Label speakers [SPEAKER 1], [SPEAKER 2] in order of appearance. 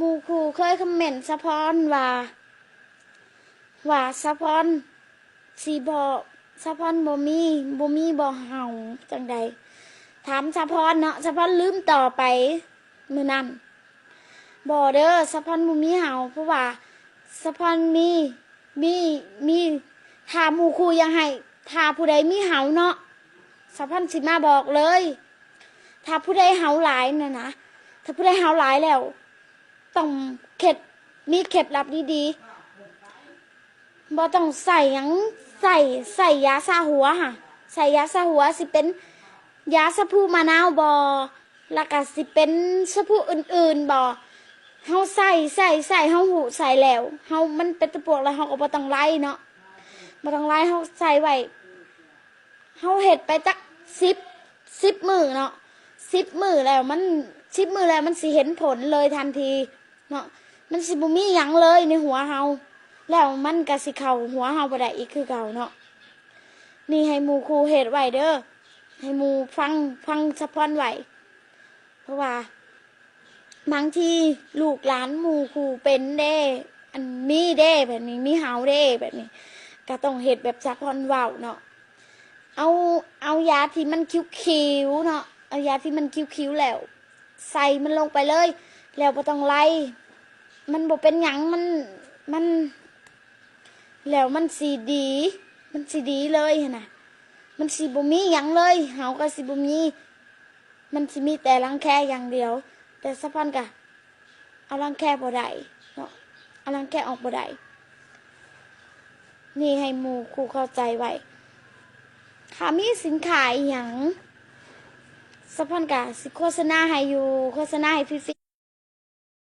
[SPEAKER 1] หมู่ครูเคยคอมเมนต์สะพอนว่าสะพอนสีบอสะพอนบ่มีบ่เห่าจังใดถามสะพอนเนาะสะพอนลืมต่อไปมื้อนั้นบ่เด้อสะพอนบ่มีเห่าเพราะว่าสะพอนมีถ้าหมู่ครูยังให้ถ้าผู้ใดมีเห่าเนาะสะพอนสิมาบอกเลยถ้าผู้ใดเห่าหลายน่ะนะถ้าผู้ใดเห่าหลายแล้วต้องมีเคล็ดลับดีๆบ่ต้องใส่หยังใส่ยาซาหัวค่ะใส่ยาซาหัวสิเป็นยาสะพูมะนาวบ่แล้วก็สิเป็นสะพูอื่นๆบ่เฮาใส่เฮาหูใส่แล้วเฮามันเป็นตะปวกแล้วเฮาก็บ่ต้องไล่เนาะบ่ต้องไล่เฮาใส่ไว้เฮาเฮ็ดไปจัก10มื้อเนาะ10มื้อแล้วมัน10มื้อแล้วมันสิเห็นผลเลยทันทีเนาะมันสิบ่มีหยังเลยในหัวเฮาแล้วมันก็สิเข้าหัวเฮาบ่ได้อีกคือเก่าเนาะนี่ให้หมู่ครูเฮ็ดไว้เด้อให้หมู่ฟังสะพอนไว้เพราะว่าบางทีลูกหลานหมู่ครูเป็นเด้อันมีเด้แบบนี้มีเฮาเด้แบบนี้ก็ต้องเฮ็ดแบบสะพอนเว้าเนาะเอายาที่มันคิ้วๆเนาะเอายาที่มันคิ้วๆแล้วใส่มันลงไปเลยแล้วบ่ต้องไล่มันบ่เป็นหยังมันแล้วมันสิดีเลยหั่นน่ะมันสิบ่มีหยังเลยเฮาก็สิบ่มีมันสิมีแต่รังแคอย่างเดียวแต่สะพอนก็เอารังแคบ่ได้เนาะเอารังแคออกบ่ได้นี่ให้หมู่ครูเข้าใจไว้ถ้ามีสินค้าอีหยังสะพอนก็สิโฆษณาให้อยู่โฆษณาให้ฟรี